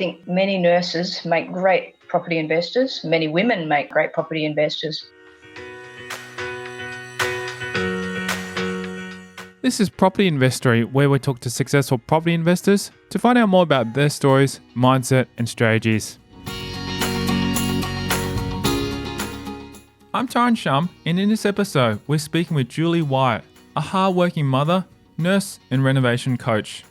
think many nurses make great property investors. Many women make great property investors. This is Property Investory, where we talk to successful property investors to find out more about their stories, mindset, and strategies. I'm Taran Shum, and in this episode, we're speaking with Julie Wyatt, a hard-working mother, nurse, and renovation coach.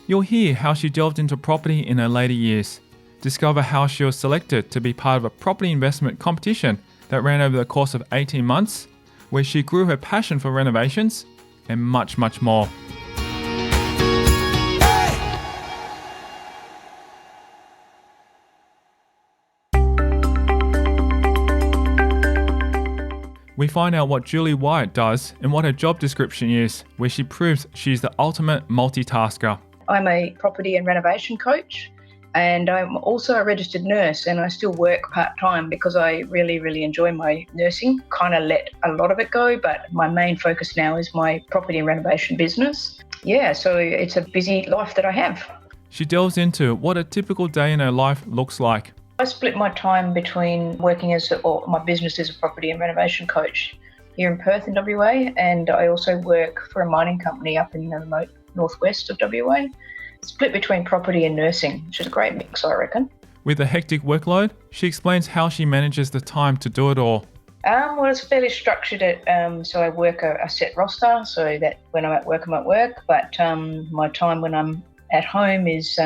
You'll hear how she delved into property in her later years, discover how she was selected to be part of a property investment competition that ran over the course of 18 months, where she grew her passion for renovations, and much, much more. We find out what Julie Wyatt does and what her job description is, where she proves she's the ultimate multitasker. I'm a property and renovation coach, and I'm also a registered nurse, and I still work part-time because I really enjoy my nursing. Kind of let a lot of it go, but my main focus now is my property and renovation business. Yeah, so it's a busy life that I have. She delves into what a typical day in her life looks like. I split my time between working my business as a property and renovation coach here in Perth in WA, and I also work for a mining company up in the remote northwest of WA. Split between property and nursing, which is a great mix, I reckon. With a hectic workload, she explains how she manages the time to do it all. Well, it's fairly structured. So I work a set roster, so that when I'm at work, I'm at work. But my time when I'm at home is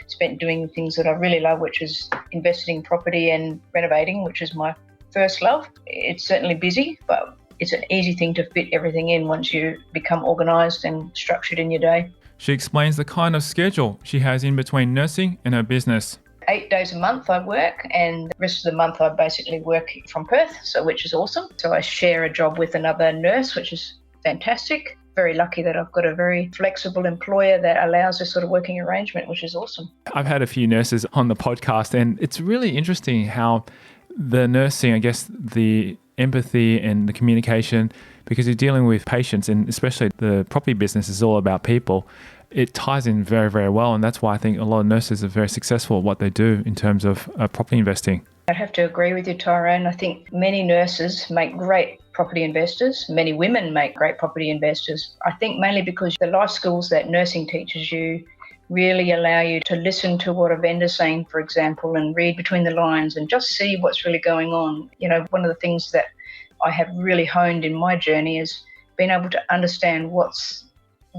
spent doing things that I really love, which is investing in property and renovating, which is my first love. It's certainly busy, but it's an easy thing to fit everything in once you become organised and structured in your day. She explains the kind of schedule she has in between nursing and her business. 8 days a month I work, and the rest of the month I basically work from Perth, which is awesome. So I share a job with another nurse, which is fantastic. Very lucky that I've got a very flexible employer that allows this sort of working arrangement, which is awesome. I've had a few nurses on the podcast, and it's really interesting how the nursing, I guess, the empathy and the communication, because you're dealing with patients, and especially the property business is all about people. It ties in very well, and that's why I think a lot of nurses are very successful at what they do in terms of property investing. I'd have to agree with you, Tyrone. I think many nurses make great property investors. Many women make great property investors. I think mainly because the life skills that nursing teaches you really allow you to listen to what a vendor's saying, for example, and read between the lines and just see what's really going on. You know, one of the things that I have really honed in my journey is being able to understand what's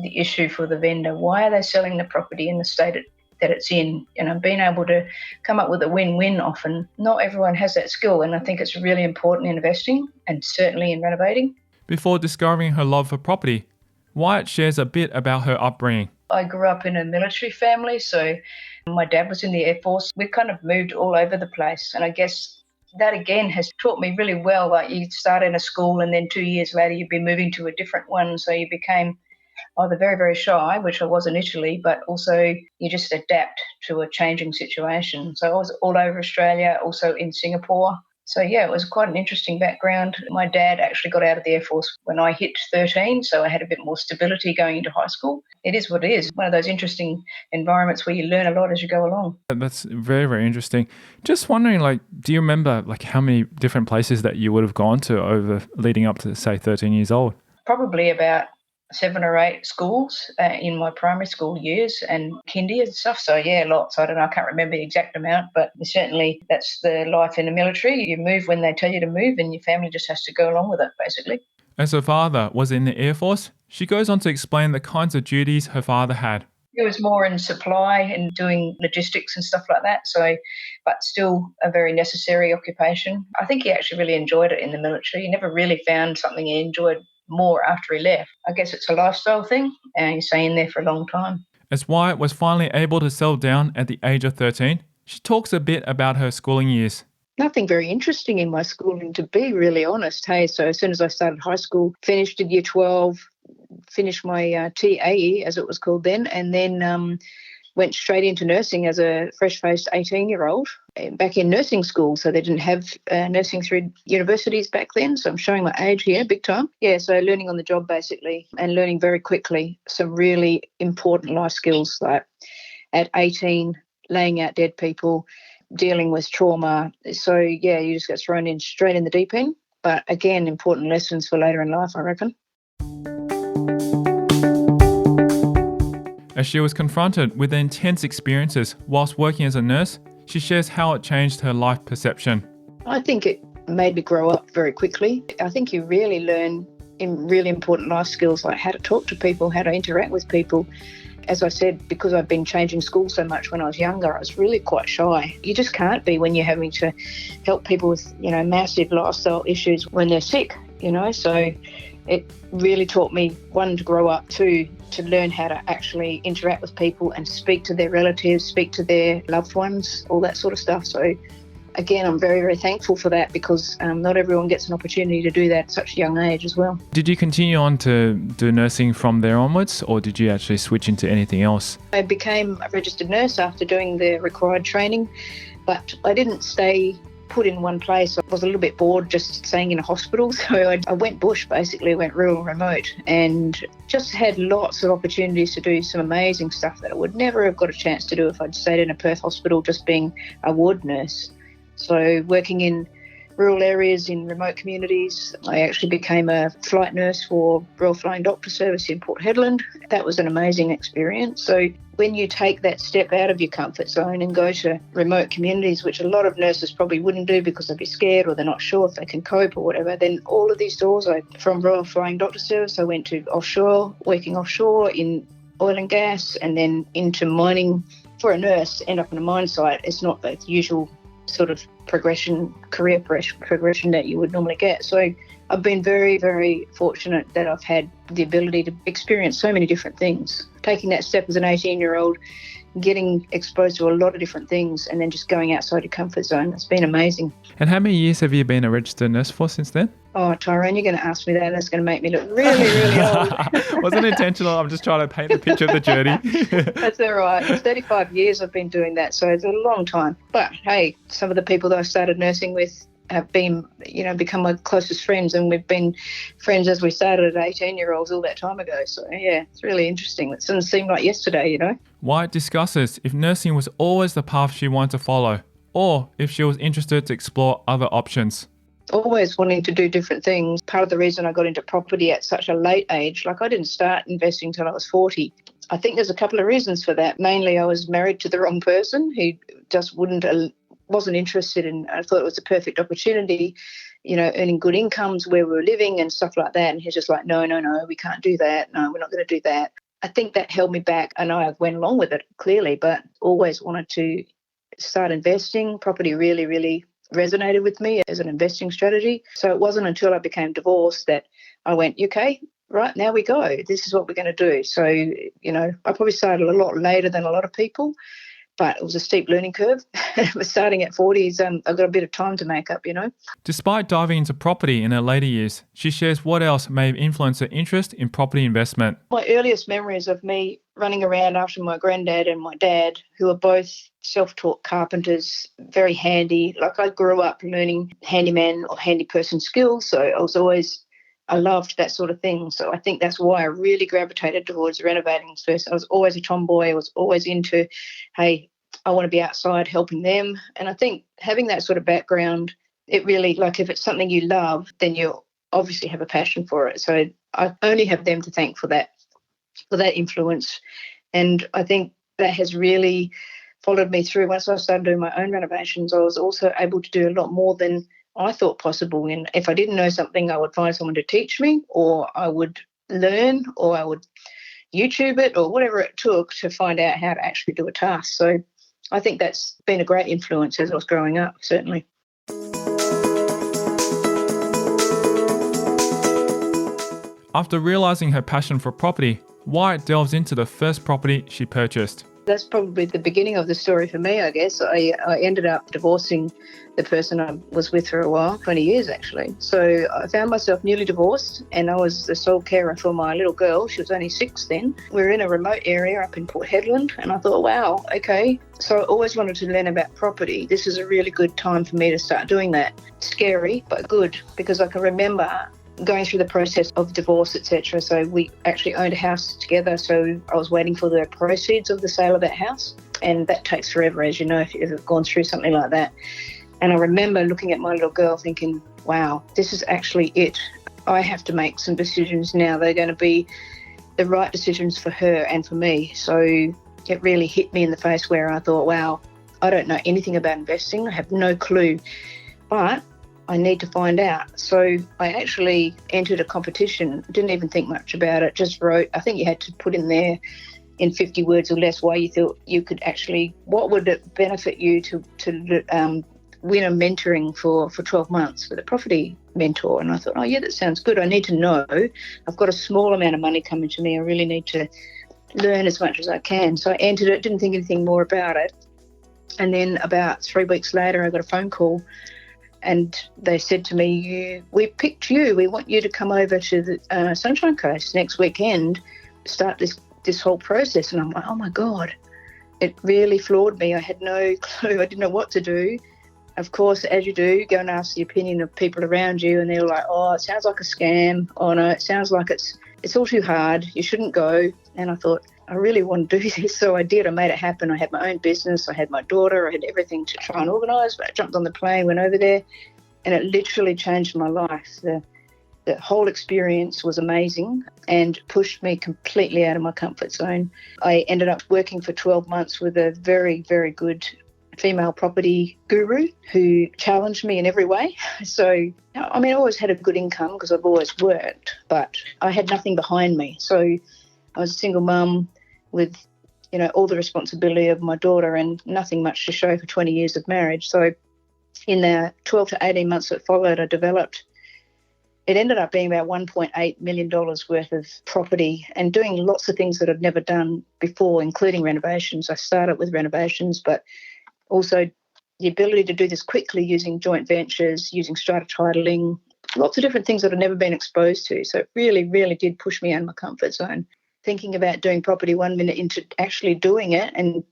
the issue for the vendor. Why are they selling the property in the state that it's in? You know, being able to come up with a win-win often. Not everyone has that skill, and I think it's really important in investing and certainly in renovating. Before discovering her love for property, Wyatt shares a bit about her upbringing. I grew up in a military family, so my dad was in the Air Force. We kind of moved all over the place, and I guess that again has taught me really well. Like, you start in a school and then 2 years later you'd be moving to a different one, so you became either very shy, which I was initially, but also you just adapt to a changing situation. So I was all over Australia, also in Singapore. So yeah, it was quite an interesting background. My dad actually got out of the Air Force when I hit 13, so I had a bit more stability going into high school. It is what it is. One of those interesting environments where you learn a lot as you go along. That's very interesting. Just wondering, do you remember how many different places that you would have gone to over leading up to, say, 13 years old? Probably about 7 or 8 schools in my primary school years and kindy and stuff. So yeah, lots. I don't know, I can't remember the exact amount, but certainly that's the life in the military. You move when they tell you to move, and your family just has to go along with it, basically. As her father was in the Air Force, she goes on to explain the kinds of duties her father had. It was more in supply and doing logistics and stuff like that. So, but still a very necessary occupation. I think he actually really enjoyed it in the military. He never really found something he enjoyed more after he left. I guess it's a lifestyle thing, and you stay in there for a long time. As Wyatt was finally able to settle down at the age of 13, she talks a bit about her schooling years. Nothing very interesting in my schooling, to be really honest. Hey, so as soon as I started high school, finished in year 12, finished my TAE, as it was called then, and then went straight into nursing as a fresh-faced 18-year-old back in nursing school. So they didn't have nursing through universities back then. So I'm showing my age here, big time. Yeah, so learning on the job basically, and learning very quickly some really important life skills. Like at 18, laying out dead people, dealing with trauma. So, yeah, you just get thrown in straight in the deep end. But again, important lessons for later in life, I reckon. As she was confronted with the intense experiences whilst working as a nurse, she shares how it changed her life perception. I think it made me grow up very quickly. I think you really learn in really important life skills like how to talk to people, how to interact with people. As I said, because I've been changing schools so much when I was younger, I was really quite shy. You just can't be when you're having to help people with, massive lifestyle issues when they're sick, So it really taught me, one, to grow up, two, to learn how to actually interact with people and speak to their relatives, speak to their loved ones, all that sort of stuff. So again, I'm very, very thankful for that because not everyone gets an opportunity to do that at such a young age as well. Did you continue on to do nursing from there onwards, or did you actually switch into anything else? I became a registered nurse after doing the required training, but I didn't stay put in one place. I was a little bit bored just staying in a hospital, so I went bush, basically, went rural remote, and just had lots of opportunities to do some amazing stuff that I would never have got a chance to do if I'd stayed in a Perth hospital just being a ward nurse. So working in rural areas, in remote communities, I actually became a flight nurse for Royal Flying Doctor Service in Port Hedland. That was an amazing experience. So when you take that step out of your comfort zone and go to remote communities, which a lot of nurses probably wouldn't do because they'd be scared or they're not sure if they can cope or whatever, then all of these doors, from Royal Flying Doctor Service, I went to offshore, working offshore in oil and gas, and then into mining. For a nurse, end up on a mine site, it's not the usual sort of career progression that you would normally get. So I've been very, very fortunate that I've had the ability to experience so many different things. Taking that step as an 18-year-old, getting exposed to a lot of different things, and then just going outside your comfort zone. It's been amazing. And how many years have you been a registered nurse for since then? Oh, Tyrone, you're going to ask me that, and it's going to make me look really, really old. Wasn't intentional. I'm just trying to paint the picture of the journey. That's all right. It's 35 years I've been doing that, so it's a long time. But hey, some of the people that I started nursing with have been, become my closest friends, and we've been friends as we started at 18-year-olds all that time ago. So yeah, it's really interesting. It doesn't seem like yesterday, Wyatt discusses if nursing was always the path she wanted to follow, or if she was interested to explore other options. Always wanting to do different things. Part of the reason I got into property at such a late age, I didn't start investing until I was 40. I think there's a couple of reasons for that. Mainly I was married to the wrong person who just wasn't interested in. I thought it was a perfect opportunity, earning good incomes where we were living and stuff like that. And he's just like, no, we can't do that. No, we're not going to do that. I think that held me back, and I went along with it clearly, but always wanted to start investing. Property really, really resonated with me as an investing strategy. So it wasn't until I became divorced that I went, okay, right, now we go. This is what we're going to do. So, I probably started a lot later than a lot of people, but it was a steep learning curve. But starting at 40s, I've got a bit of time to make up, Despite diving into property in her later years, she shares what else may have influenced her interest in property investment. My earliest memories of me running around after my granddad and my dad, who are both self-taught carpenters, very handy. I grew up learning handyman or handy person skills, so I loved that sort of thing. So I think that's why I really gravitated towards renovating first. I was always a tomboy. I was always into, hey, I want to be outside helping them. And I think having that sort of background, it really, if it's something you love, then you obviously have a passion for it. So I only have them to thank for that influence. And I think that has really followed me through. Once I started doing my own renovations, I was also able to do a lot more than I thought possible. And if I didn't know something, I would find someone to teach me, or I would learn, or I would YouTube it, or whatever it took to find out how to actually do a task. So I think that's been a great influence as I was growing up, certainly. After realising her passion for property, Wyatt delves into the first property she purchased. That's probably the beginning of the story for me, I guess. I ended up divorcing the person I was with for a while, 20 years actually. So I found myself newly divorced, and I was the sole carer for my little girl. She was only 6 then. We were in a remote area up in Port Hedland, and I thought, wow, okay. So I always wanted to learn about property. This is a really good time for me to start doing that. Scary, but good, because I can remember going through the process of divorce, etc. So we actually owned a house together, so I was waiting for the proceeds of the sale of that house. And that takes forever, as you know, if you've gone through something like that. And I remember looking at my little girl thinking, wow, this is actually it. I have to make some decisions now. They're going to be the right decisions for her and for me. So it really hit me in the face where I thought, wow, I don't know anything about investing. I have no clue, but I need to find out. So I actually entered a competition, didn't even think much about it, just wrote, I think you had to put in there in 50 words or less why you thought you could actually, what would it benefit you to win a mentoring for 12 months with a property mentor. And I thought, oh yeah, that sounds good. I need to know. I've got a small amount of money coming to me. I really need to learn as much as I can. So I entered it, didn't think anything more about it. And then about 3 weeks later, I got a phone call and they said to me, we picked you. We want you to come over to the Sunshine Coast next weekend, start this whole process. And I'm like, oh my God, it really floored me. I had no clue. I didn't know what to do. Of course, as you do, go and ask the opinion of people around you, and they're like, oh, it sounds like a scam. Oh no, it sounds like it's all too hard. You shouldn't go. And I thought, I really want to do this. So I did. I made it happen. I had my own business. I had my daughter. I had everything to try and organise. But I jumped on the plane, went over there, and it literally changed my life. The whole experience was amazing and pushed me completely out of my comfort zone. I ended up working for 12 months with a very, very good female property guru who challenged me in every way. So, I mean, I always had a good income because I've always worked, but I had nothing behind me. So I was a single mum with, all the responsibility of my daughter and nothing much to show for 20 years of marriage. So in the 12 to 18 months that followed, it ended up being about $1.8 million worth of property and doing lots of things that I'd never done before, including renovations. I started with renovations, but also the ability to do this quickly using joint ventures, using strata titling, lots of different things that I'd never been exposed to. So it really, really did push me out of my comfort zone. Thinking about doing property 1 minute into actually doing it and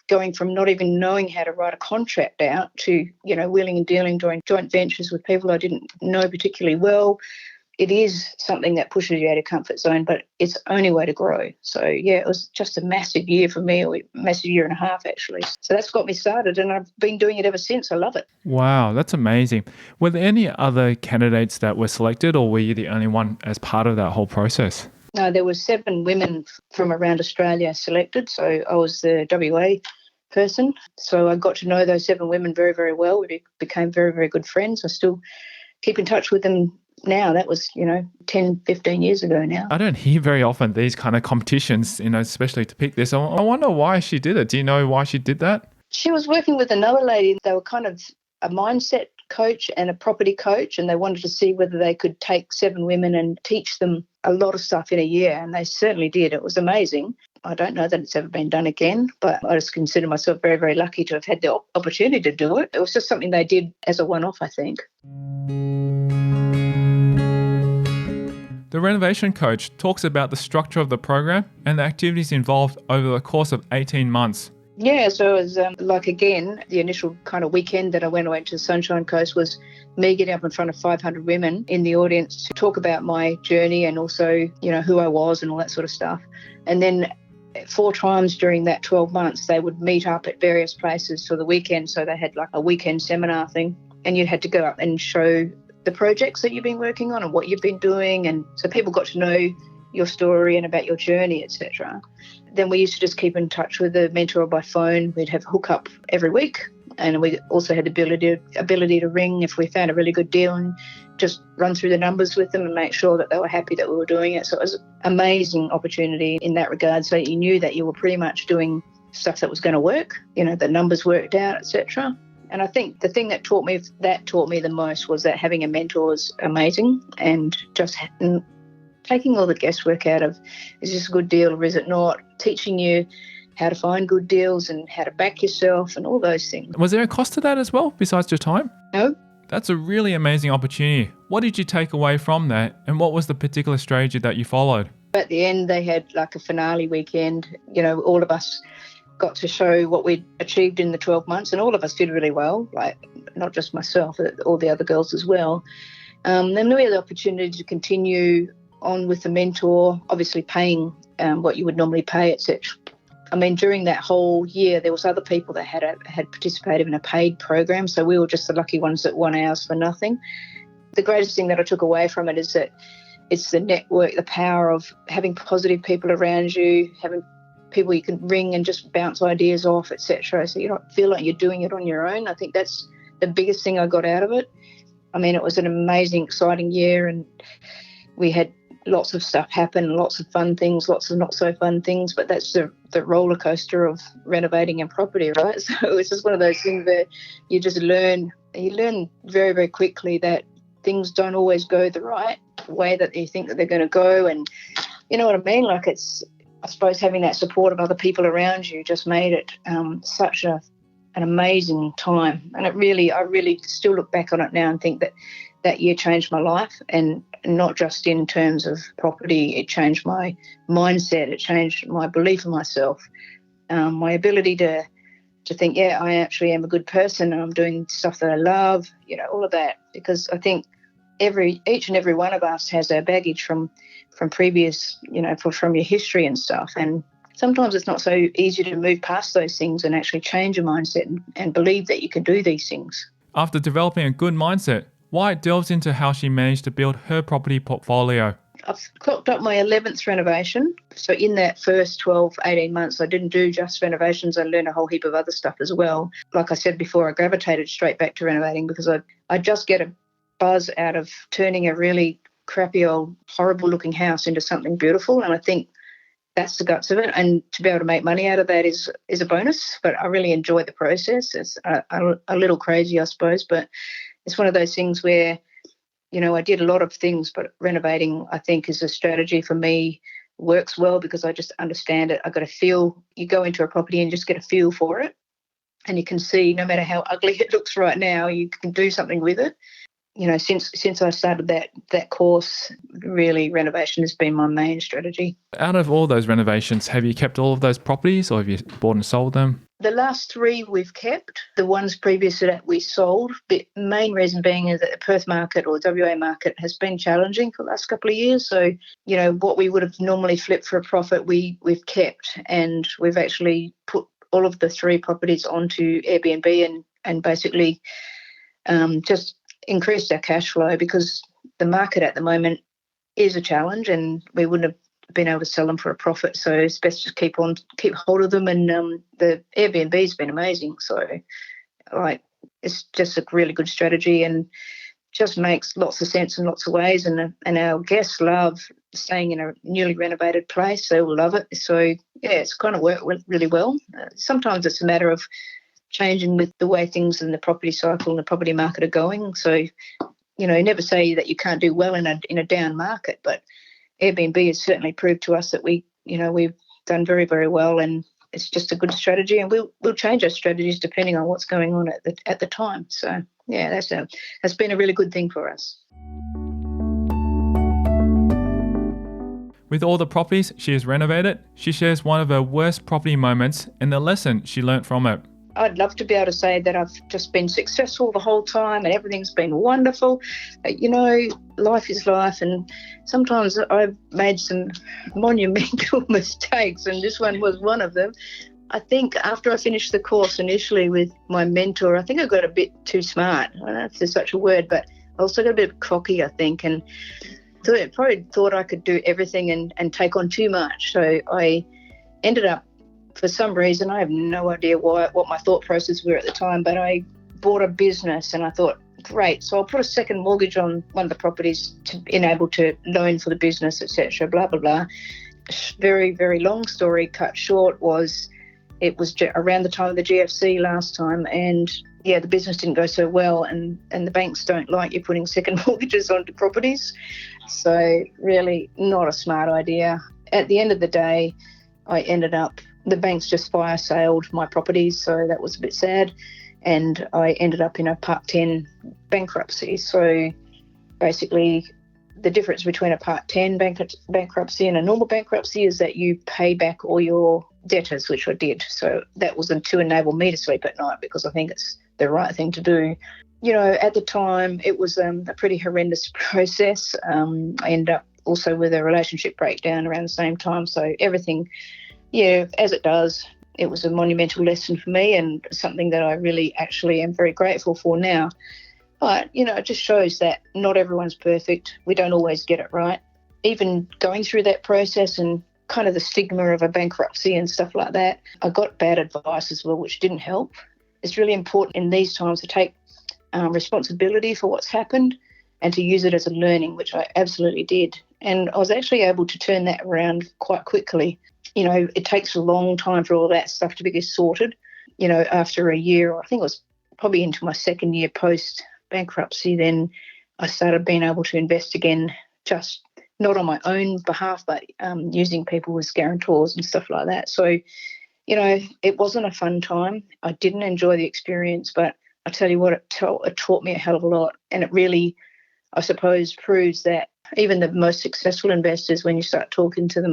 going from not even knowing how to write a contract out to, wheeling and dealing, doing joint ventures with people I didn't know particularly well. It is something that pushes you out of comfort zone, but it's the only way to grow. So, yeah, it was just a massive year for me, or a massive year and a half, actually. So that's got me started, and I've been doing it ever since. I love it. Wow, that's amazing. Were there any other candidates that were selected, or were you the only one as part of that whole process? No, there were 7 women from around Australia selected, so I was the WA person. So I got to know those 7 women very, very well. We became very, very good friends. I still keep in touch with them now. That was, 10, 15 years ago now. I don't hear very often these kind of competitions, especially to pick this. I wonder why she did it. Do you know why she did that? She was working with another lady. They were kind of a mindset coach and a property coach, and they wanted to see whether they could take 7 women and teach them a lot of stuff in a year, and they certainly did. It was amazing. I don't know that it's ever been done again, but I just consider myself very, very lucky to have had the opportunity to do it. It was just something they did as a one-off, I think. The renovation coach talks about the structure of the program and the activities involved over the course of 18 months. Yeah, so it was again, the initial kind of weekend that I went away to the Sunshine Coast was me getting up in front of 500 women in the audience to talk about my journey and also, who I was and all that sort of stuff. And then 4 times during that 12 months, they would meet up at various places for the weekend. So they had like a weekend seminar thing, and you had to go up and show the projects that you've been working on and what you've been doing. And so people got to know your story and about your journey, etc. Then we used to just keep in touch with the mentor by phone. We'd have hookup every week, and we also had the ability to ring if we found a really good deal and just run through the numbers with them and make sure that they were happy that we were doing it. So it was an amazing opportunity in that regard. So you knew that you were pretty much doing stuff that was going to work, the numbers worked out, etc. And I think the thing that taught me the most was that having a mentor was amazing, and just taking all the guesswork out of, is this a good deal or is it not? Teaching you how to find good deals and how to back yourself and all those things. Was there a cost to that as well, besides your time? No. That's a really amazing opportunity. What did you take away from that, and what was the particular strategy that you followed? At the end, they had like a finale weekend. All of us got to show what we'd achieved in the 12 months, and all of us did really well, like not just myself, all the other girls as well. Then we had the opportunity to continue on with the mentor, obviously paying what you would normally pay, etc. I mean, during that whole year, there was other people that had participated in a paid program, so we were just the lucky ones that won ours for nothing. The greatest thing that I took away from it is that it's the network, the power of having positive people around you, having people you can ring and just bounce ideas off, etc. So you don't feel like you're doing it on your own. I think that's the biggest thing I got out of it. I mean, it was an amazing, exciting year, and we had lots of stuff happen, lots of fun things, lots of not so fun things, but that's the roller coaster of renovating and property, right? So it's just one of those things where you just learn very, very quickly that things don't always go the right way that you think that they're going to go. And you know what I mean? Like, it's, I suppose, having that support of other people around you just made it such an amazing time. And I really still look back on it now and think that year changed my life, and not just in terms of property. It changed my mindset. It changed my belief in myself, my ability to think, yeah, I actually am a good person and I'm doing stuff that I love, you know, all of that. Because I think each and every one of us has our baggage from previous, you know, from your history and stuff. And sometimes it's not so easy to move past those things and actually change your mindset and believe that you can do these things. After developing a good mindset, Wyatt delves into how she managed to build her property portfolio. I've clocked up my 11th renovation. So in that first 12, 18 months, I didn't do just renovations. I learned a whole heap of other stuff as well. Like I said before, I gravitated straight back to renovating because I just get a buzz out of turning a really crappy old horrible looking house into something beautiful. And I think that's the guts of it. And to be able to make money out of that is a bonus. But I really enjoy the process. It's a little crazy, I suppose, but it's one of those things where, you know, I did a lot of things, but renovating, I think, is a strategy for me, works well because I just understand it. I got a feel. You go into a property and just get a feel for it, and you can see no matter how ugly it looks right now, you can do something with it. You know, since I started that course, really renovation has been my main strategy. Out of all those renovations, have you kept all of those properties or have you bought and sold them? The last 3 we've kept. The ones previous to that we sold. The main reason being is that the Perth market or WA market has been challenging for the last couple of years. So, you know, what we would have normally flipped for a profit, we've kept, and we've actually put all of the 3 properties onto Airbnb and basically just increased our cash flow because the market at the moment is a challenge and we wouldn't have been able to sell them for a profit. So it's best to keep hold of them. And the Airbnb's been amazing. So like, it's just a really good strategy and just makes lots of sense in lots of ways. And our guests love staying in a newly renovated place. They will love it. So yeah, it's kind of worked really well. Sometimes it's a matter of changing with the way things in the property cycle and the property market are going. So, you know, never say that you can't do well in a down market, but Airbnb has certainly proved to us that we've done very, very well, and it's just a good strategy. And we'll change our strategies depending on what's going on at the time. So yeah, that's been a really good thing for us. With all the properties she has renovated, she shares one of her worst property moments and the lesson she learnt from it. I'd love to be able to say that I've just been successful the whole time and everything's been wonderful. You know, life is life, and sometimes I've made some monumental mistakes, and this one was one of them. I think after I finished the course initially with my mentor, I think I got a bit too smart. I don't know if there's such a word, but I also got a bit cocky, I think, and probably thought I could do everything and take on too much. So I ended up, for some reason, I have no idea what my thought process were at the time, but I bought a business and I thought, great, so I'll put a second mortgage on one of the properties to enable to loan for the business, etc., blah, blah, blah. Very, very long story cut short it was around the time of the GFC last time, and yeah, the business didn't go so well, and the banks don't like you putting second mortgages onto properties. So really not a smart idea. At the end of the day, the banks just fire sailed my properties, so that was a bit sad. And I ended up in a Part 10 bankruptcy. So basically, the difference between a Part 10 bankruptcy and a normal bankruptcy is that you pay back all your debtors, which I did. So that was to enable me to sleep at night, because I think it's the right thing to do. You know, at the time, it was a pretty horrendous process. I ended up also with a relationship breakdown around the same time. So everything Yeah, as it does. It was a monumental lesson for me and something that I really actually am very grateful for now. But, it just shows that not everyone's perfect. We don't always get it right. Even going through that process and kind of the stigma of a bankruptcy and stuff like that, I got bad advice as well, which didn't help. It's really important in these times to take responsibility for what's happened and to use it as a learning, which I absolutely did. And I was actually able to turn that around quite quickly. It takes a long time for all that stuff to be sorted. After a year, or I think it was probably into my second year post bankruptcy, then I started being able to invest again, just not on my own behalf, but using people as guarantors and stuff like that. So, it wasn't a fun time. I didn't enjoy the experience, but I tell you what, it taught me a hell of a lot. And it really, I suppose, proves that even the most successful investors, when you start talking to them,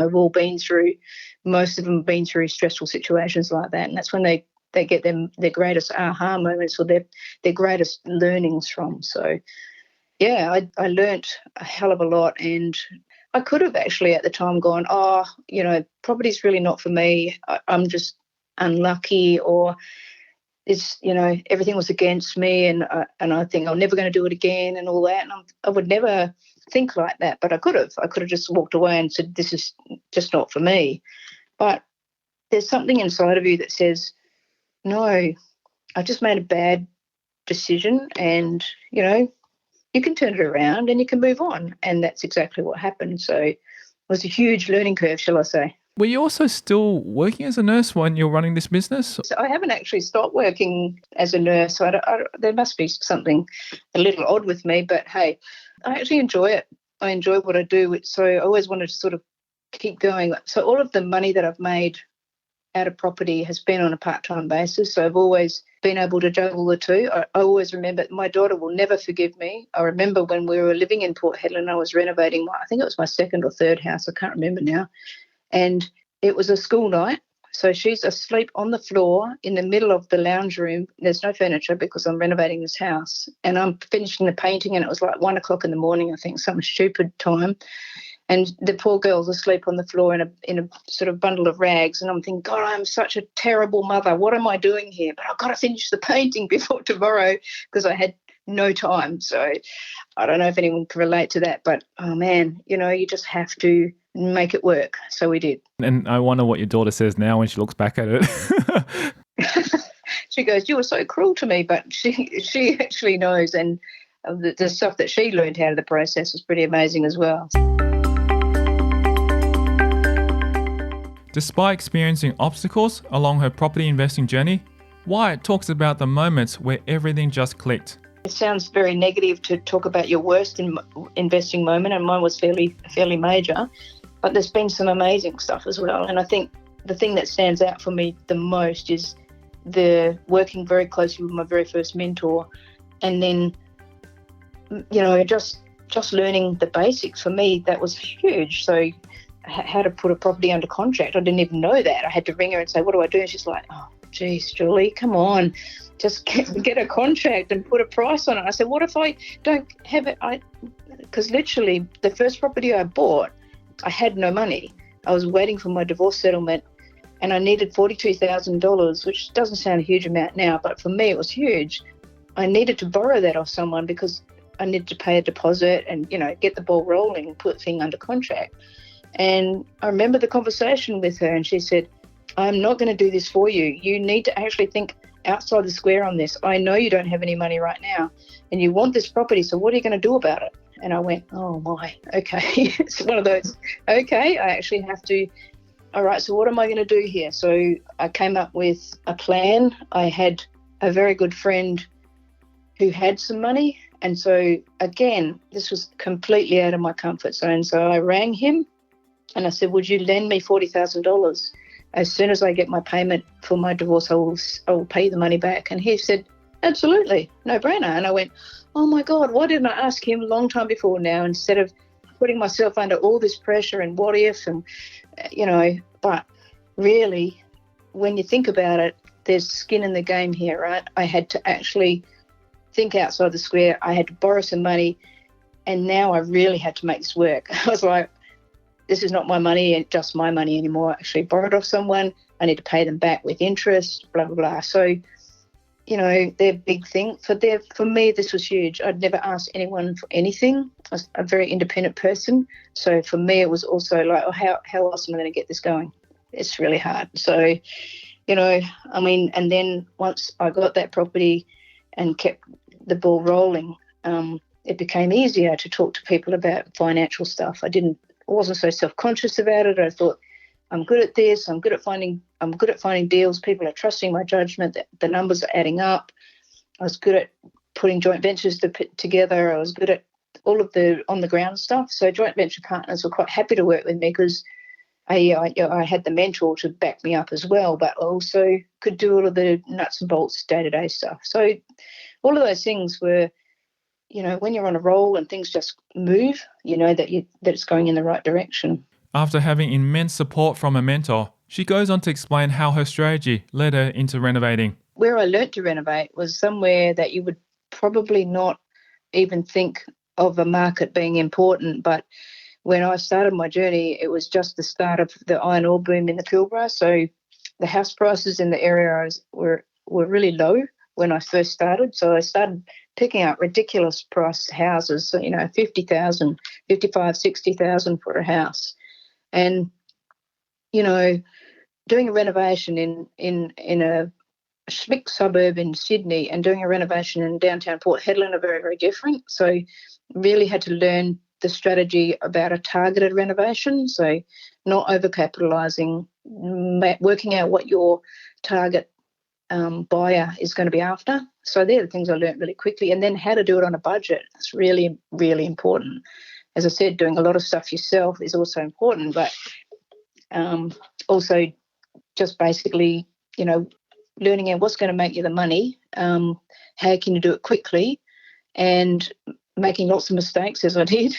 most of them have been through stressful situations like that. And that's when they get their greatest aha moments or their greatest learnings from. So, yeah, I learnt a hell of a lot. And I could have actually at the time gone, property's really not for me. I'm just unlucky, or it's, everything was against me, and I think I'm never going to do it again and all that. And I would never think like that, but I could have just walked away and said, this is just not for me. But there's something inside of you that says, no, I just made a bad decision, and, you can turn it around and you can move on. And that's exactly what happened. So it was a huge learning curve, shall I say. Were you also still working as a nurse when you're running this business? So I haven't actually stopped working as a nurse. So there must be something a little odd with me, but hey, I actually enjoy it. I enjoy what I do. So I always wanted to sort of keep going. So all of the money that I've made out of property has been on a part-time basis. So I've always been able to juggle the two. I always remember, my daughter will never forgive me. I remember when we were living in Port Hedland, I was renovating I think it was my second or third house. I can't remember now. And it was a school night. So she's asleep on the floor in the middle of the lounge room. There's no furniture because I'm renovating this house. And I'm finishing the painting, and it was like 1 o'clock in the morning, I think, some stupid time. And the poor girl's asleep on the floor in a sort of bundle of rags. And I'm thinking, God, I'm such a terrible mother. What am I doing here? But I've got to finish the painting before tomorrow because I had no time. So I don't know if anyone can relate to that. But, oh, man, you just have to make it work. So we did. And I wonder what your daughter says now when she looks back at it. She goes, you were so cruel to me. But she actually knows. And the stuff that she learned out of the process was pretty amazing as well. Despite experiencing obstacles along her property investing journey, Wyatt talks about the moments where everything just clicked. It sounds very negative to talk about your worst investing moment, and mine was fairly major, but there's been some amazing stuff as well. And I think the thing that stands out for me the most is the working very closely with my very first mentor, and then, just learning the basics. For me, that was huge. So how to put a property under contract. I didn't even know that. I had to ring her and say, what do I do? And she's like, oh, geez, Julie, come on, just get a contract and put a price on it. I said, what if I don't have it? Because literally the first property I bought, I had no money. I was waiting for my divorce settlement and I needed $42,000, which doesn't sound a huge amount now, but for me it was huge. I needed to borrow that off someone because I needed to pay a deposit and, get the ball rolling and put the thing under contract. And I remember the conversation with her, and she said, I'm not going to do this for you. You need to actually think outside the square on this. I know you don't have any money right now and you want this property, so what are you going to do about it? And I went, oh my, okay. It's one of those, okay, I actually have to, all right, so what am I going to do here? So I came up with a plan. I had a very good friend who had some money. And so, again, this was completely out of my comfort zone. So I rang him. And I said, would you lend me $40,000? As soon as I get my payment for my divorce, I will pay you the money back. And he said, absolutely, no brainer. And I went, oh my God, why didn't I ask him a long time before now, instead of putting myself under all this pressure and what if, and, but really, when you think about it, there's skin in the game here, right? I had to actually think outside the square. I had to borrow some money, and now I really had to make this work. I was like, this is not my money, just my money anymore. I actually borrowed off someone. I need to pay them back with interest, blah, blah, blah. So, they're big thing. For me, this was huge. I'd never asked anyone for anything. I was a very independent person. So for me, it was also like, how else am I going to get this going? It's really hard. So, and then once I got that property and kept the ball rolling, it became easier to talk to people about financial stuff. I wasn't so self-conscious about it. I thought, I'm good at this. I'm good at finding deals. People are trusting my judgment. That the numbers are adding up. I was good at putting joint ventures together. I was good at all of the on the ground stuff. So joint venture partners were quite happy to work with me because I had the mentor to back me up as well, but I also could do all of the nuts and bolts day-to-day stuff. So all of those things were, when you're on a roll and things just move, that it's going in the right direction. After having immense support from a mentor, she goes on to explain how her strategy led her into renovating. Where I learnt to renovate was somewhere that you would probably not even think of a market being important, but when I started my journey, it was just the start of the iron ore boom in the Pilbara. So the house prices in the area were really low when I first started. So I started picking up ridiculous price houses, so, 50,000, 55, 60,000 for a house. And, doing a renovation in a schmick suburb in Sydney and doing a renovation in downtown Port Hedland are very, very different. So really had to learn the strategy about a targeted renovation. So not overcapitalising, working out what your target buyer is going to be after. So they're the things I learned really quickly. And then how to do it on a budget. It's really, really important. As I said, doing a lot of stuff yourself is also important, but also just basically, learning out what's going to make you the money, how can you do it quickly, and making lots of mistakes, as I did.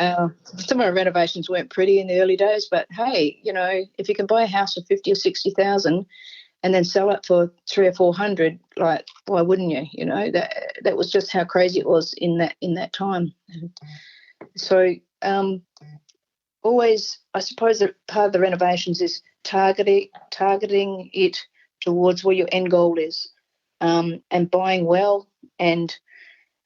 Some of our renovations weren't pretty in the early days, but hey, if you can buy a house for 50 or 60,000 and then sell it for 300 or 400, like, why wouldn't you? That was just how crazy it was in that time. So always, I suppose that part of the renovations is targeting it towards where your end goal is, and buying well, and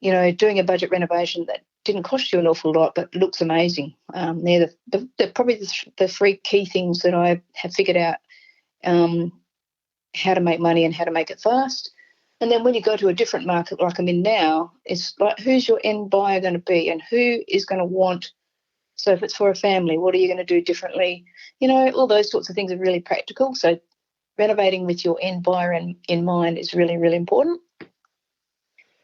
doing a budget renovation that didn't cost you an awful lot but looks amazing. They're probably the three key things that I have figured out, how to make money and how to make it fast. And then when you go to a different market like I'm in now, it's like, who's your end buyer going to be and who is going to want? So if it's for a family, what are you going to do differently? All those sorts of things are really practical. So renovating with your end buyer in mind is really, really important.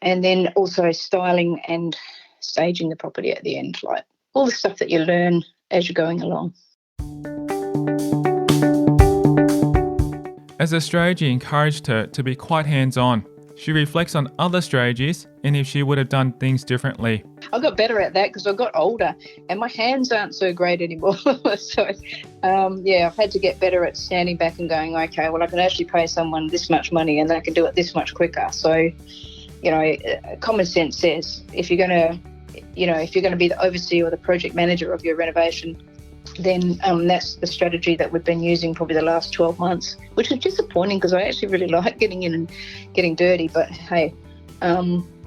And then also styling and staging the property at the end, like all the stuff that you learn as you're going along. As her strategy encouraged her to be quite hands-on, she reflects on other strategies and if she would have done things differently. I got better at that because I got older and my hands aren't so great anymore. So, I've had to get better at standing back and going, okay, well, I can actually pay someone this much money and they can do it this much quicker. So, common sense says if you're going to be the overseer or the project manager of your renovation, then that's the strategy that we've been using probably the last 12 months, which is disappointing because I actually really like getting in and getting dirty. But hey,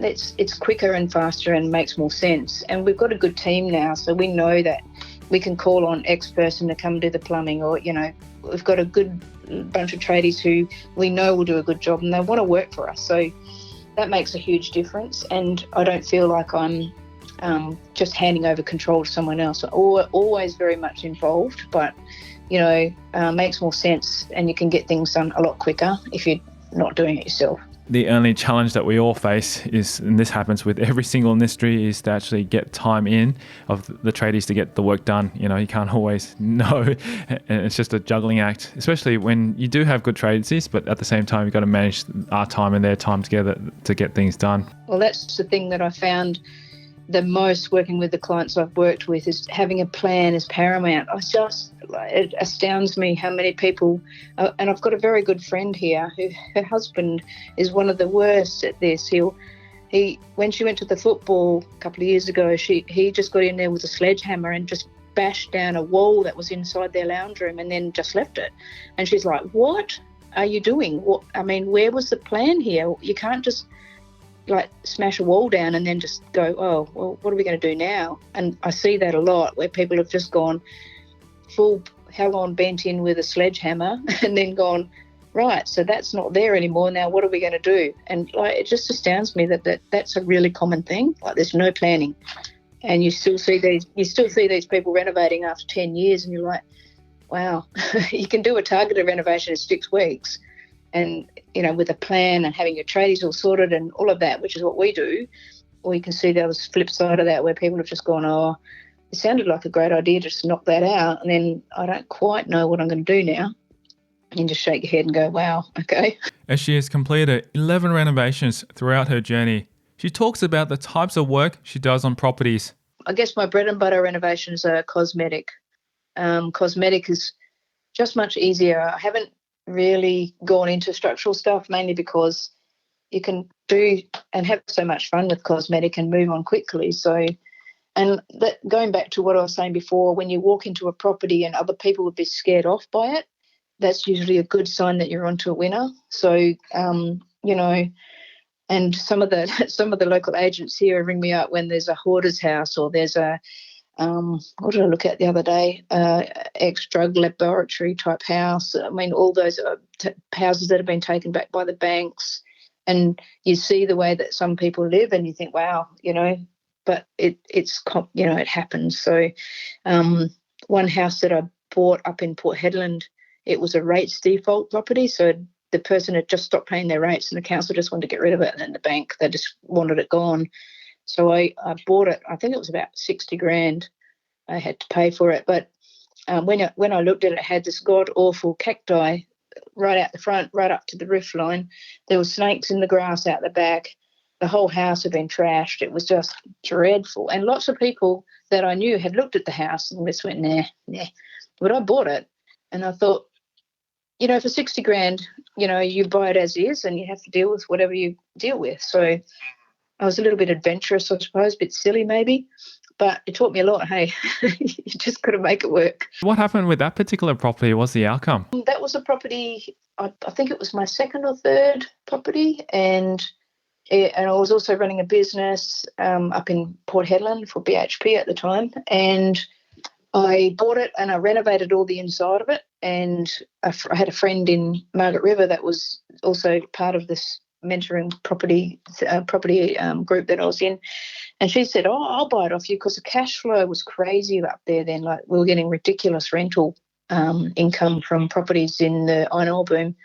it's quicker and faster and makes more sense. And we've got a good team now, so we know that we can call on X person to come do the plumbing, or we've got a good bunch of tradies who we know will do a good job and they want to work for us. So that makes a huge difference. And I don't feel like I'm just handing over control to someone else. Always very much involved, but makes more sense and you can get things done a lot quicker if you're not doing it yourself. The only challenge that we all face is, and this happens with every single industry, is to actually get time in of the tradies to get the work done. You can't always know, and it's just a juggling act, especially when you do have good tradies, but at the same time, you've got to manage our time and their time together to get things done. Well, that's the thing that I found the most working with the clients I've worked with, is having a plan is paramount. It astounds me how many people, and I've got a very good friend here who her husband is one of the worst at this. When she went to the football a couple of years ago, he just got in there with a sledgehammer and just bashed down a wall that was inside their lounge room and then just left it. And she's like, what are you doing? Where was the plan here? You can't just like smash a wall down and then just go, oh, well, what are we going to do now? And I see that a lot where people have just gone full hell on bent in with a sledgehammer and then gone, right, so that's not there anymore. Now what are we going to do? And like, it just astounds me that's a really common thing. Like, there's no planning, and you still see these people renovating after 10 years, and you're like, wow, you can do a targeted renovation in 6 weeks, and with a plan and having your tradies all sorted and all of that, which is what we do. Or you can see the other flip side of that, where people have just gone, oh, it sounded like a great idea, just knock that out, and then I don't quite know what I'm going to do now. And just shake your head and go, wow, okay. As she has completed 11 renovations throughout her journey, she talks about the types of work she does on properties. I guess my bread and butter renovations are cosmetic. Cosmetic is just much easier. I haven't really gone into structural stuff, mainly because you can do and have so much fun with cosmetic and move on quickly. So, and that, going back to what I was saying before, when you walk into a property and other people would be scared off by it, that's usually a good sign that you're onto a winner. So, and some of the local agents here ring me up when there's a hoarder's house, or there's a what did I look at the other day? Ex-drug laboratory type house. I mean, all those houses that have been taken back by the banks, and you see the way that some people live, and you think, wow, but it happens. So, one house that I bought up in Port Hedland, it was a rates default property, so the person had just stopped paying their rates, and the council just wanted to get rid of it, and then the bank, they just wanted it gone. So I bought it. I think it was about 60 grand I had to pay for it. But when I looked at it, it had this god-awful cacti right out the front, right up to the roof line. There were snakes in the grass out the back. The whole house had been trashed. It was just dreadful. And lots of people that I knew had looked at the house and just went, nah. But I bought it, and I thought, for 60 grand, you buy it as is, and you have to deal with whatever you deal with. So I was a little bit adventurous, I suppose, a bit silly maybe, but it taught me a lot. Hey, you just got to make it work. What happened with that particular property? What's the outcome? That was a property, I think it was my second or third property, and I was also running a business up in Port Hedland for BHP at the time, and I bought it and I renovated all the inside of it, and I had a friend in Margaret River that was also part of this mentoring property group that I was in, and she said, oh, I'll buy it off you, because the cash flow was crazy up there then. Like, we were getting ridiculous rental income from properties in the iron ore boom.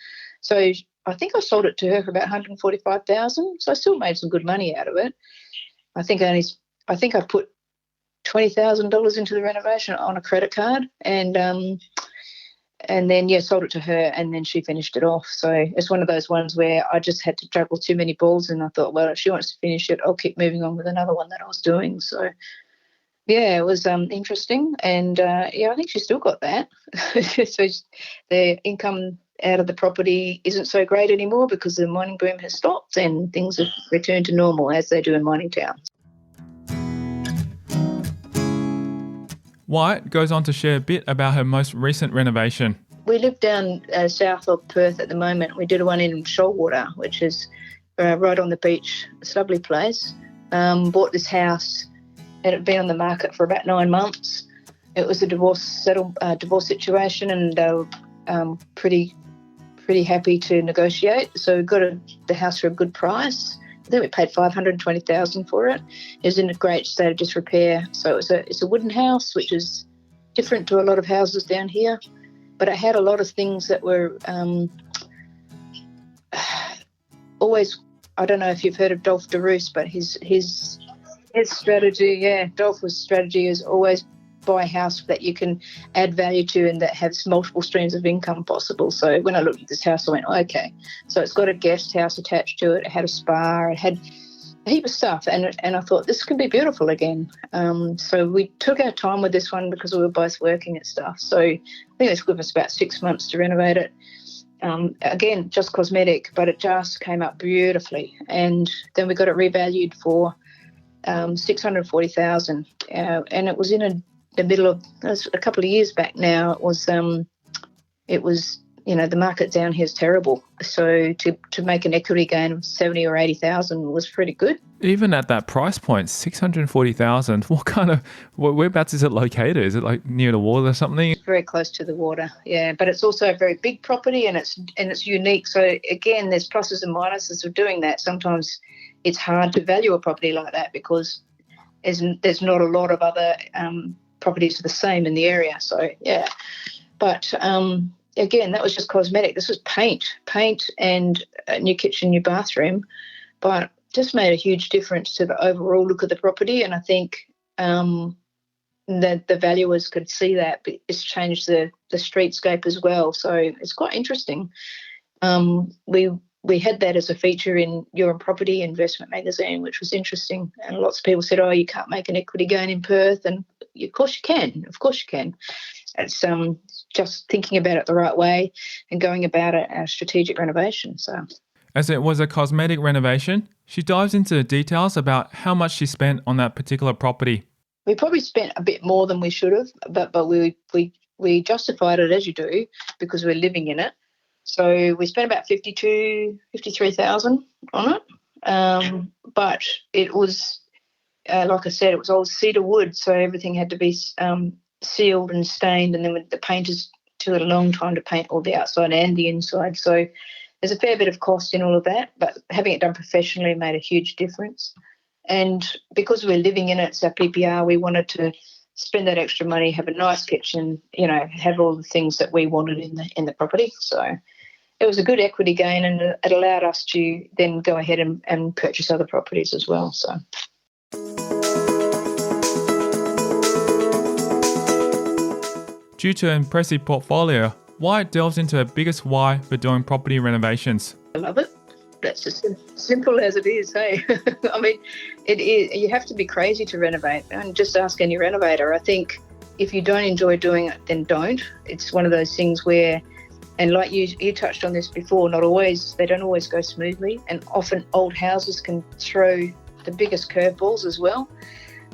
So I think I sold it to her for about $145,000, so I still made some good money out of it. I think I put $20,000 into the renovation on a credit card, and then, sold it to her, and then she finished it off. So it's one of those ones where I just had to juggle too many balls, and I thought, well, if she wants to finish it, I'll keep moving on with another one that I was doing. So, yeah, it was interesting. And, I think she's still got that. So the income out of the property isn't so great anymore because the mining boom has stopped and things have returned to normal, as they do in mining towns. Wyatt goes on to share a bit about her most recent renovation. We live down south of Perth at the moment. We did one in Shoalwater, which is right on the beach. It's a lovely place. Bought this house. It had been on the market for about 9 months. It was a divorce situation, and they were pretty happy to negotiate. So we got the house for a good price. I think we paid $520,000 for it. It was in a great state of disrepair. So it's a wooden house, which is different to a lot of houses down here. But it had a lot of things that were always. I don't know if you've heard of Dolph DeRoos, but his strategy, Dolph's strategy is always buy a house that you can add value to and that has multiple streams of income possible. So when I looked at this house, I went, okay. So it's got a guest house attached to it. It had a spa. It had a heap of stuff. And I thought, this could be beautiful again. So we took our time with this one because we were both working at stuff. So I think it's given us about 6 months to renovate it. Again, just cosmetic, but it just came up beautifully. And then we got it revalued for $640,000. And it was in the middle of, it was a couple of years back now, it was the market down here is terrible. So to make an equity gain of 70 or 80,000 was pretty good. Even at that price point, 640,000. Whereabouts is it located? Is it like near the water or something? It's very close to the water, yeah. But it's also a very big property and it's unique. So again, there's pluses and minuses of doing that. Sometimes it's hard to value a property like that because there's not a lot of other properties the same in the area. So yeah, but again, that was just cosmetic. This was paint and a new kitchen, new bathroom, but just made a huge difference to the overall look of the property. And I think that the valuers could see that, but it's changed the streetscape as well. So it's quite interesting. We had that as a feature in Your Property Investment magazine, which was interesting. And lots of people said, oh, you can't make an equity gain in Perth. And of course you can. Of course you can. It's just thinking about it the right way and going about it as strategic renovation. So, as it was a cosmetic renovation, she dives into the details about how much she spent on that particular property. We probably spent a bit more than we should have, but we justified it as you do because we're living in it. So we spent about 53,000 on it. But it was, like I said, it was old cedar wood, so everything had to be sealed and stained, and then the painters took a long time to paint all the outside and the inside. So there's a fair bit of cost in all of that, but having it done professionally made a huge difference. And because we're living in it, it's our PPR, we wanted to spend that extra money, have a nice kitchen, have all the things that we wanted in the property. So it was a good equity gain, and it allowed us to then go ahead and purchase other properties as well. So. Due to an impressive portfolio, Wyatt delves into her biggest why for doing property renovations. I love it. That's as simple as it is, hey? I mean, it is. You have to be crazy to renovate, and just ask any renovator. I think if you don't enjoy doing it, then don't. It's one of those things where, and like you touched on this before, they don't always go smoothly, and often old houses can throw the biggest curveballs as well.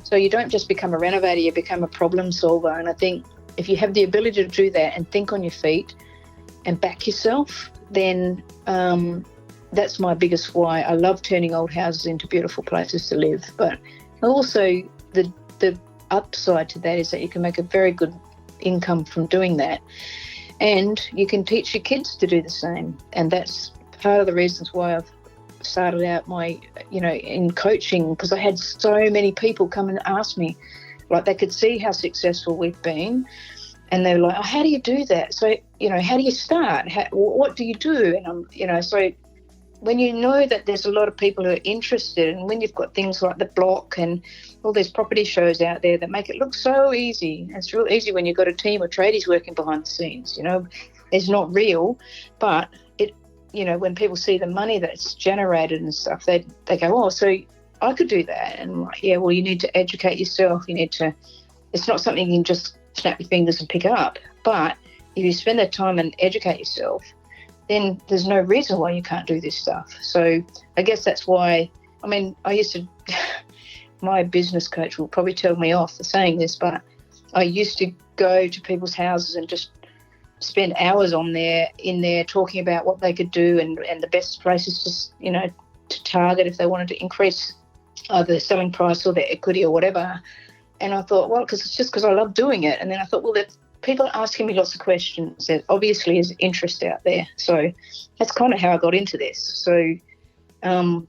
So you don't just become a renovator, you become a problem solver. And I think if you have the ability to do that and think on your feet and back yourself, then that's my biggest why. I love turning old houses into beautiful places to live. But also the upside to that is that you can make a very good income from doing that. And you can teach your kids to do the same. And that's part of the reasons why I've started out in coaching, because I had so many people come and ask me, like they could see how successful we've been. And they were like, oh, how do you do that? So, how do you start? What do you do? And so when you know that there's a lot of people who are interested, and when you've got things like The Block and all these property shows out there that make it look so easy, it's real easy when you've got a team of tradies working behind the scenes, it's not real, but when people see the money that's generated and stuff, they go, oh, so I could do that. And I'm like, yeah, well, you need to educate yourself. It's not something you can just snap your fingers and pick up. But if you spend that time and educate yourself, then there's no reason why you can't do this stuff. So I guess that's why, I used to, my business coach will probably tell me off for saying this, but I used to go to people's houses and just spend hours in there talking about what they could do and the best places to target if they wanted to increase either the selling price or their equity or whatever. And I thought, well, because I love doing it. And then I thought, well, people are asking me lots of questions. There obviously is interest out there. So that's kind of how I got into this. So, I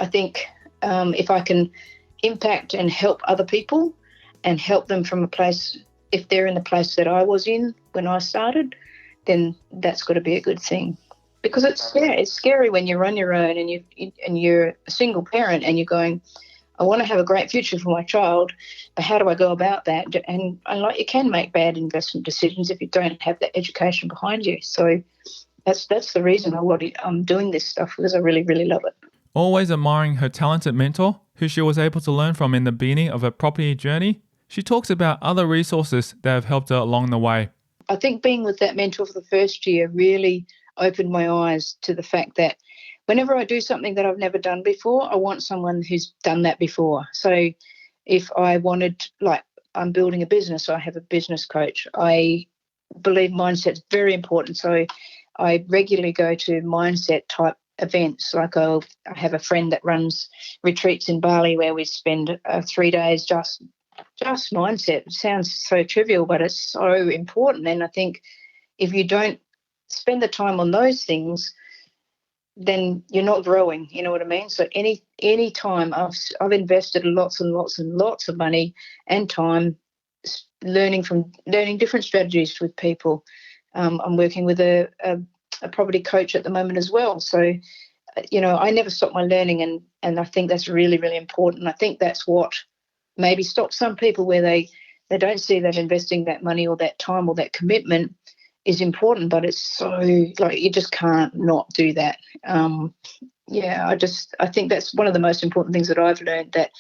think if I can impact and help other people and help them from a place, if they're in the place that I was in when I started, then that's got to be a good thing. Because it's scary when you're on your own and you're a single parent and you're going, I want to have a great future for my child, but how do I go about that? And you can make bad investment decisions if you don't have that education behind you. So that's the reason I'm doing this stuff, because I really, really love it. Always admiring her talented mentor, who she was able to learn from in the beginning of her property journey, she talks about other resources that have helped her along the way. I think being with that mentor for the first year really opened my eyes to the fact that whenever I do something that I've never done before, I want someone who's done that before. So if I wanted, I'm building a business, so I have a business coach. I believe mindset's very important. So I regularly go to mindset type events. Like I have a friend that runs retreats in Bali where we spend 3 days just mindset. It sounds so trivial, but it's so important. And I think if you don't spend the time on those things, then you're not growing. You know what I mean? So any time I've invested lots and lots and lots of money and time learning different strategies with people. I'm working with a property coach at the moment as well. So, I never stop my learning, and I think that's really, really important. I think that's what maybe stops some people where they don't see that investing that money or that time or that commitment is important, but it's so like you just can't not do that. I think that's one of the most important things that I've learned, that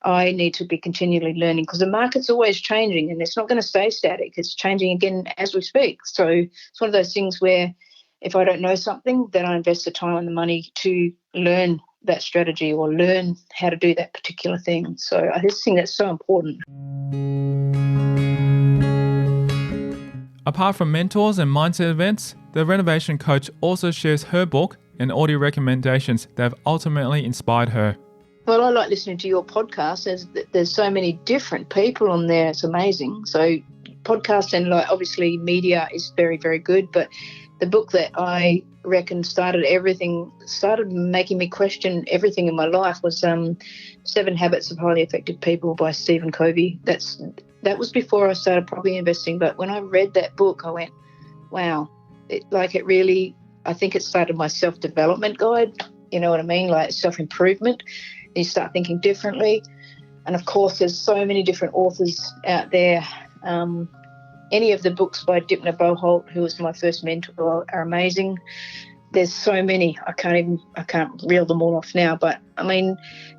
I need to be continually learning, because the market's always changing and it's not going to stay static. It's changing again as we speak. So it's one of those things where if I don't know something, then I invest the time and the money to learn that strategy or learn how to do that particular thing. So I just think that's so important. Apart from mentors and mindset events, the renovation coach also shares her book and audio recommendations that have ultimately inspired her. Well, I like listening to your podcast. There's so many different people on there. It's amazing. So podcast and obviously media is very, very good. But the book that I reckon started making me question everything in my life was 7 Habits of Highly Effective People by Stephen Covey. That was before I started property investing. But when I read that book, I went, wow, I think it started my self-development guide. You know what I mean? Like self-improvement. You start thinking differently. And of course, there's so many different authors out there. Any of the books by Dipner Boholt, who was my first mentor, are amazing. There's so many. I can't reel them all off now. But I mean,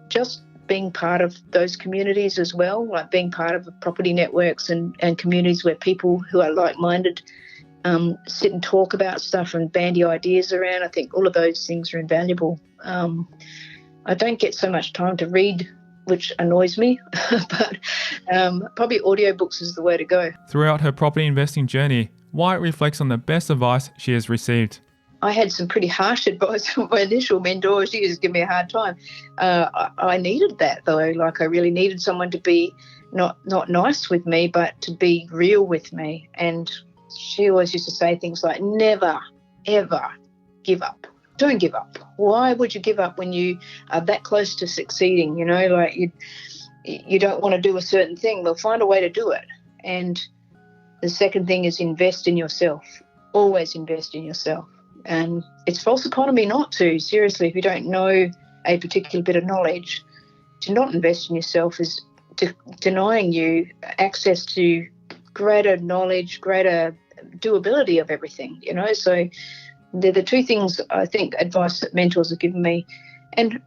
just being part of those communities as well, like being part of property networks and communities where people who are like-minded sit and talk about stuff and bandy ideas around. I think all of those things are invaluable. I don't get so much time to read, which annoys me, but probably audiobooks is the way to go. Throughout her property investing journey, Wyatt reflects on the best advice she has received. I had some pretty harsh advice from my initial mentor. She used to give me a hard time. I needed that, though. Like, I really needed someone to be not nice with me, but to be real with me. And she always used to say things like, never, ever give up. Don't give up. Why would you give up when you are that close to succeeding? Like you don't want to do a certain thing. Well, find a way to do it. And the second thing is invest in yourself. Always invest in yourself. And it's false economy not to. Seriously, if you don't know a particular bit of knowledge, to not invest in yourself is denying you access to greater knowledge, greater doability of everything, So they're the two things, I think, advice that mentors have given me, and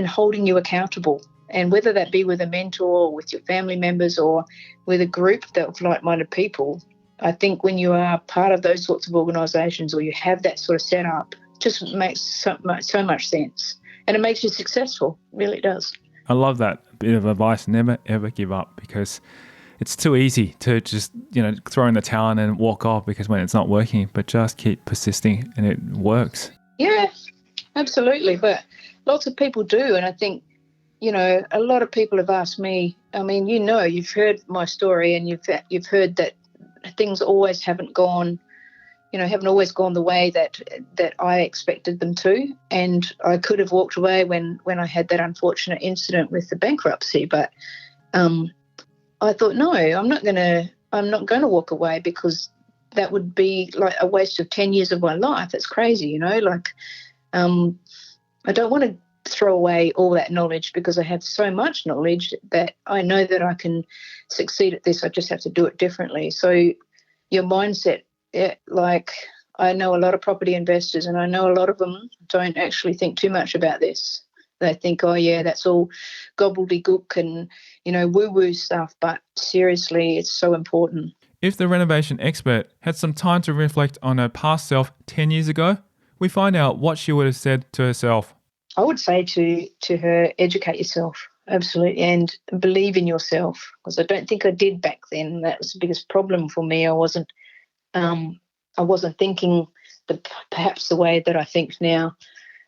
holding you accountable. And whether that be with a mentor or with your family members or with a group of like-minded people, I think when you are part of those sorts of organisations or you have that sort of setup, it just makes so much sense. And it makes you successful. It really does. I love that bit of advice. Never, ever give up, because it's too easy to just, throw in the towel and walk off because when it's not working, but just keep persisting and it works. Yeah, absolutely. But lots of people do. And I think, a lot of people have asked me, I mean, you've heard my story and you've heard that things always haven't always gone the way that I expected them to. And I could have walked away when I had that unfortunate incident with the bankruptcy. But I thought, no, I'm not going to walk away, because that would be like a waste of 10 years of my life. It's crazy, I don't want to throw away all that knowledge, because I have so much knowledge that I know that I can succeed at this. I just have to do it differently. So your mindset, I know a lot of property investors, and I know a lot of them don't actually think too much about this. They think, oh, yeah, that's all gobbledygook and, woo-woo stuff. But seriously, it's so important. If the renovation expert had some time to reflect on her past self 10 years ago, we find out what she would have said to herself. I would say to her, educate yourself. absolutely. And believe in yourself, because I don't think I did back then. That was the biggest problem for me. I wasn't thinking perhaps the way that I think now.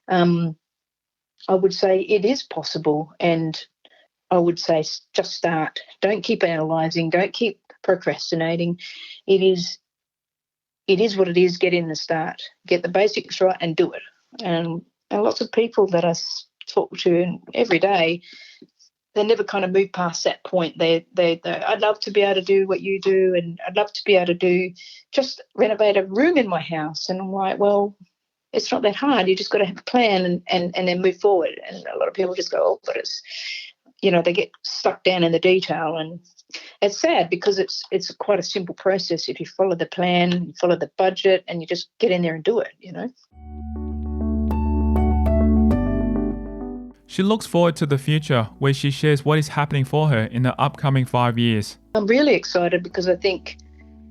I would say it is possible, and I would say just start. Don't keep analysing. Don't keep procrastinating. It is what it is. Get in the start. Get the basics right and do it. And lots of people that I talk to every day, they never kind of move past that point. They I'd love to be able to do what you do, and I'd love to be able to just renovate a room in my house. And I'm like, well, it's not that hard. You just got to have a plan and then move forward. And a lot of people just go, oh, but it's, they get stuck down in the detail. And it's sad because it's quite a simple process if you follow the plan, you follow the budget, and you just get in there and do it, She looks forward to the future, where she shares what is happening for her in the upcoming 5 years. I'm really excited because I think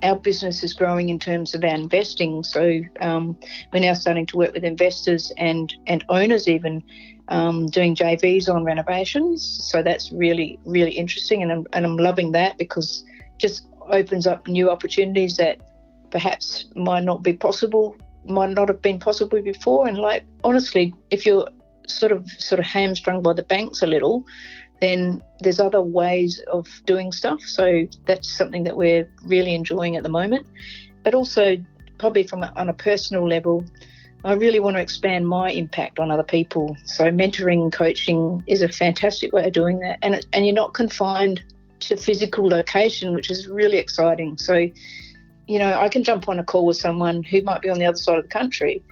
our business is growing in terms of our investing. So we're now starting to work with investors and owners even, doing JVs on renovations. So that's really, really interesting, and I'm loving that because it just opens up new opportunities that perhaps might not have been possible before. And like, honestly, if you're sort of hamstrung by the banks a little, then there's other ways of doing stuff. So that's something that we're really enjoying at the moment. But also, probably on a personal level, I really want to expand my impact on other people. So mentoring and coaching is a fantastic way of doing that. And you're not confined to physical location, which is really exciting. So, I can jump on a call with someone who might be on the other side of the country,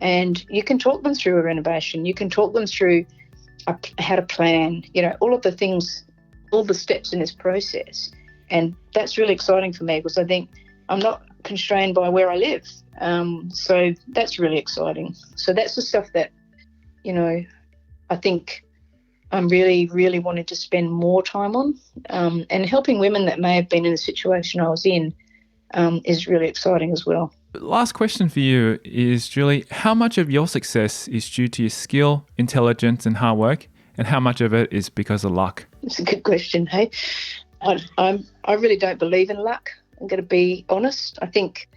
and you can talk them through a renovation. You can talk them through how to plan, all of the things, all the steps in this process. And that's really exciting for me because I think I'm not constrained by where I live. So that's really exciting. So that's the stuff that, I think I'm really, really wanting to spend more time on. And helping women that may have been in the situation I was in is really exciting as well. Last question for you is, Julie, how much of your success is due to your skill, intelligence and hard work, and how much of it is because of luck? It's a good question, hey? I really don't believe in luck. I'm going to be honest. I think,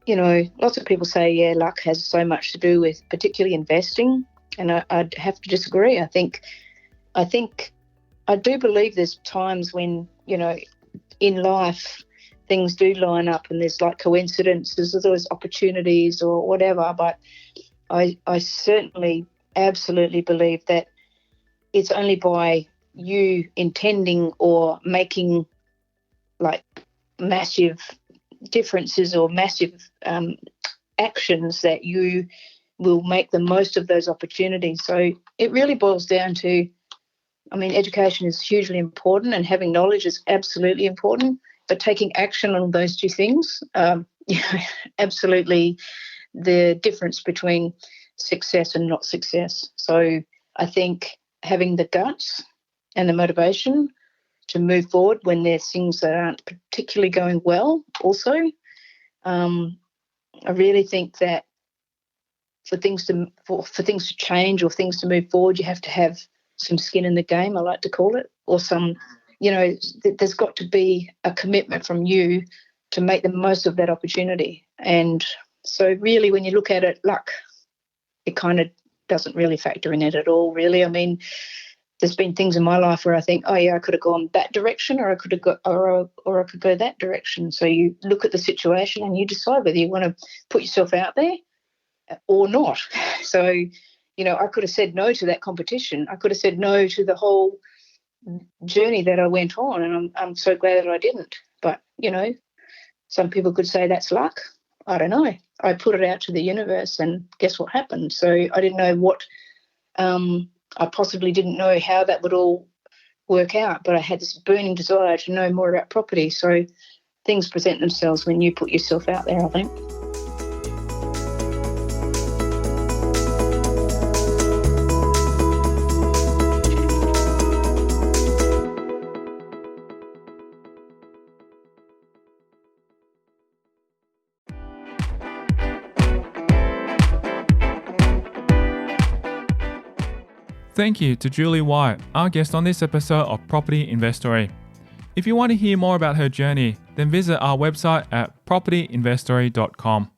lots of people say, yeah, luck has so much to do with particularly investing, and I'd have to disagree. I think I do believe there's times when, in life, things do line up and there's like coincidences, there's always opportunities or whatever, but I certainly absolutely believe that it's only by you intending or making like massive differences or massive actions that you will make the most of those opportunities. So it really boils down to, education is hugely important and having knowledge is absolutely important, but taking action on those two things, absolutely the difference between success and not success. So I think having the guts and the motivation to move forward when there's things that aren't particularly going well also, I really think that for things to change or things to move forward, you have to have some skin in the game, I like to call it, or some, there's got to be a commitment from you to make the most of that opportunity. And so really when you look at it, luck, it kind of doesn't really factor in it at all, really. There's been things in my life where I think, oh yeah, I could have gone that direction, or I could have or I could go that direction. So you look at the situation and you decide whether you want to put yourself out there or not. So, I could have said no to that competition. I could have said no to the whole journey that I went on, and I'm so glad that I didn't. But, some people could say that's luck. I don't know. I put it out to the universe and guess what happened? So I didn't know what I possibly didn't know how that would all work out, but I had this burning desire to know more about property. So things present themselves when you put yourself out there, I think. Thank you to Julie Wyatt, our guest on this episode of Property Investory. If you want to hear more about her journey, then visit our website at propertyinvestory.com.